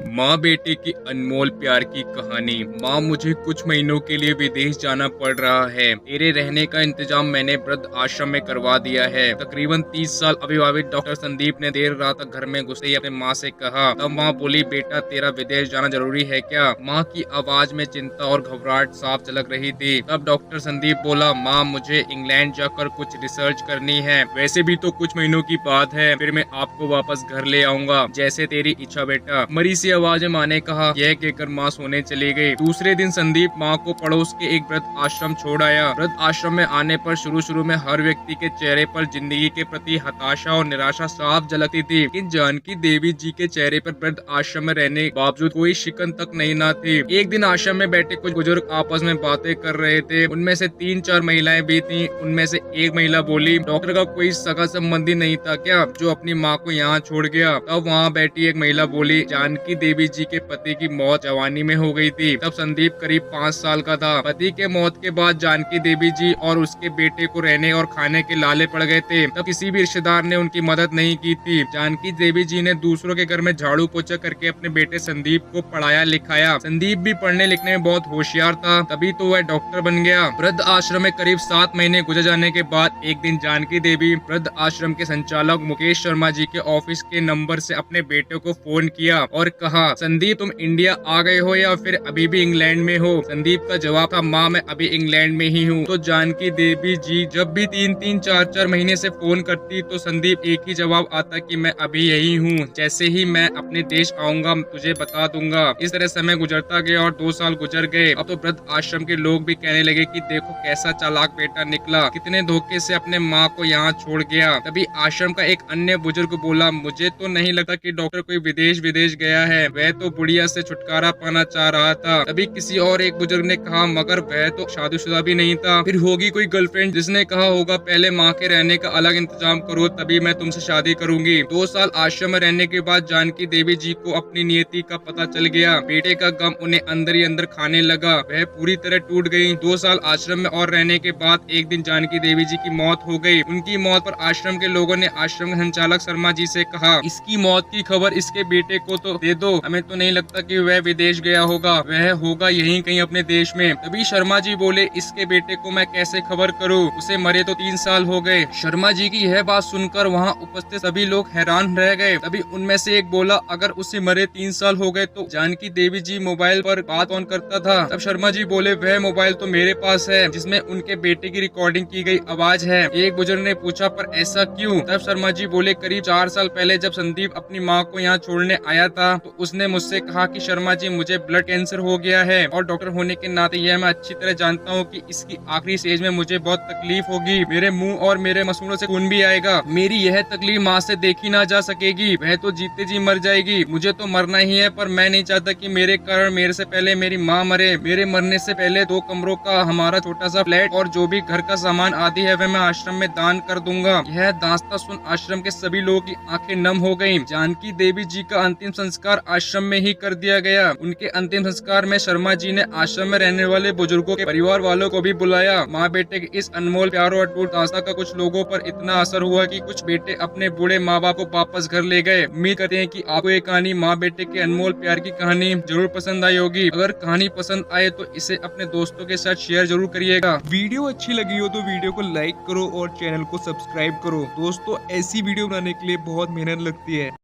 माँ बेटे की अनमोल प्यार की कहानी। माँ, मुझे कुछ महीनों के लिए विदेश जाना पड़ रहा है। तेरे रहने का इंतजाम मैंने वृद्ध आश्रम में करवा दिया है। तकरीबन 30 साल अविवाहित डॉक्टर संदीप ने देर रात तक घर में घुसे ही अपने माँ से कहा। तब माँ बोली, बेटा तेरा विदेश जाना जरूरी है क्या? माँ की आवाज में चिंता और घबराहट साफ झलक रही थी। तब डॉक्टर संदीप बोला, माँ मुझे इंग्लैंड जाकर कुछ रिसर्च करनी है। वैसे भी तो कुछ महीनों की बात है, फिर मैं आपको वापस घर ले आऊंगा। जैसे तेरी इच्छा बेटा। मरी सी आवाज में माँ ने कहा। यह कहकर माँ सोने चली गई। दूसरे दिन संदीप माँ को पड़ोस के एक वृद्ध आश्रम छोड़ आया। वृद्ध आश्रम में आने पर शुरू में हर व्यक्ति के चेहरे पर जिंदगी के प्रति हताशा और निराशा साफ झलकती थी, लेकिन जानकी देवी जी के चेहरे पर वृद्ध आश्रम में रहने के बावजूद कोई शिकन तक नहीं ना थी। एक दिन आश्रम में बैठे कुछ बुजुर्ग आपस में बातें कर रहे थे। उनमें से 3-4 महिलाएं भी थीं। उनमें से एक महिला बोली, डॉक्टर का कोई सगा संबंधी नहीं था क्या जो अपनी माँ को यहाँ छोड़ गया? तब वहाँ बैठी एक महिला बोली, जानकी देवी जी के पति की मौत जवानी में हो गई थी। तब संदीप करीब 5 साल का था। पति के मौत के बाद जानकी देवी जी और उसके बेटे को रहने और खाने के लाले पड़ गए थे। तब किसी भी रिश्तेदार ने उनकी मदद नहीं की थी। जानकी देवी जी ने दूसरों के घर में झाड़ू पोछा करके अपने बेटे संदीप को पढ़ाया लिखाया। संदीप भी पढ़ने लिखने में बहुत होशियार था, तभी तो वह डॉक्टर बन गया। वृद्ध आश्रम में करीब 7 महीने गुजर जाने के बाद एक दिन जानकी देवी वृद्ध आश्रम के संचालक मुकेश शर्मा जी के ऑफिस के नंबर से अपने बेटे को फोन किया और कहा, संदीप तुम इंडिया आ गए हो या फिर अभी भी इंग्लैंड में हो? संदीप का जवाब था, माँ मैं अभी इंग्लैंड में ही हूँ। तो जानकी देवी जी जब भी 3-3 4-4 महीने से फोन करती तो संदीप एक ही जवाब आता कि मैं अभी यही हूँ, जैसे ही मैं अपने देश आऊंगा तुझे बता दूंगा। इस तरह समय गुजरता गया और 2 साल गुजर गए। अब तो वृद्ध आश्रम के लोग भी कहने लगे कि देखो कैसा चालाक बेटा निकला, कितने धोखे से अपने माँ को यहाँ छोड़ गया। तभी आश्रम का एक अन्य बुजुर्ग बोला, मुझे तो नहीं लगता कि डॉक्टर कोई विदेश गया है, वह तो बुढ़िया से छुटकारा पाना चाह रहा था। तभी किसी और एक बुजुर्ग ने कहा, मगर वह तो शादीशुदा भी नहीं था, फिर होगी कोई गर्लफ्रेंड जिसने कहा होगा पहले माँ के रहने का अलग इंतजाम करो तभी मैं तुमसे शादी करूंगी। 2 साल आश्रम में रहने के बाद जानकी देवी जी को अपनी नियति का पता चल गया। बेटे का गम उन्हें अंदर ही अंदर खाने लगा। वह पूरी तरह टूट गयी। 2 साल आश्रम में और रहने के बाद एक दिन जानकी देवी जी की मौत हो गई। उनकी मौत पर आश्रम के लोगों ने आश्रम के संचालक शर्मा जी से कहा, इसकी मौत की खबर इसके बेटे को तो दे दो, हमें तो नहीं लगता कि वह विदेश गया होगा, वह होगा यहीं कहीं अपने देश में। तभी शर्मा जी बोले, इसके बेटे को मैं कैसे खबर करूं, उसे मरे तो 3 साल हो गए। शर्मा जी की यह बात सुनकर वहाँ उपस्थित सभी लोग हैरान रह गए। तभी उनमें से एक बोला, अगर उसे मरे 3 साल हो गए तो जानकी देवी जी मोबाइल पर बात कौन करता था? तब शर्मा जी बोले, वह मोबाइल तो मेरे पास है जिसमें उनके बेटे की रिकॉर्डिंग की गई आवाज है। एक बुजुर्ग ने पूछा, पर ऐसा क्यों? तब शर्मा जी बोले, करीब 4 साल पहले जब संदीप अपनी माँ को यहाँ छोड़ने आया था तो उसने मुझसे कहा कि शर्मा जी मुझे ब्लड कैंसर हो गया है और डॉक्टर होने के नाते यह मैं अच्छी तरह जानता हूँ कि इसकी आखिरी स्टेज में मुझे बहुत तकलीफ होगी, मेरे मुंह और मेरे मसूड़ों से खून भी आएगा। मेरी यह तकलीफ माँ से देखी ना जा सकेगी, वह तो जीते जी मर जाएगी। मुझे तो मरना ही है, पर मैं नहीं चाहता कि मेरे कारण मेरे से पहले मेरी माँ मरे। मेरे मरने से पहले 2 कमरों का हमारा छोटा सा फ्लैट और जो भी घर का सामान आदि है वह मैं आश्रम में दान कर दूंगा। यह दास्तां सुन आश्रम के सभी लोगों की आंखें नम हो गयीं। जानकी देवी जी का अंतिम संस्कार आश्रम में ही कर दिया गया। उनके अंतिम संस्कार में शर्मा जी ने आश्रम में रहने वाले बुजुर्गों के परिवार वालों को भी बुलाया। माँ बेटे के इस अनमोल प्यार और अटूट दास्तां का कुछ लोगों पर इतना असर हुआ कि कुछ बेटे अपने बूढ़े माँ बाप को वापस घर ले गए। उम्मीद करते हैं कि आपको ये कहानी माँ बेटे के अनमोल प्यार की कहानी जरूर पसंद आई होगी। अगर कहानी पसंद आए तो इसे अपने दोस्तों के साथ शेयर जरूर करिएगा। वीडियो अच्छी लगी हो तो वीडियो को लाइक करो और चैनल को सब्सक्राइब करो। दोस्तों ऐसी वीडियो बनाने के लिए बहुत मेहनत लगती है।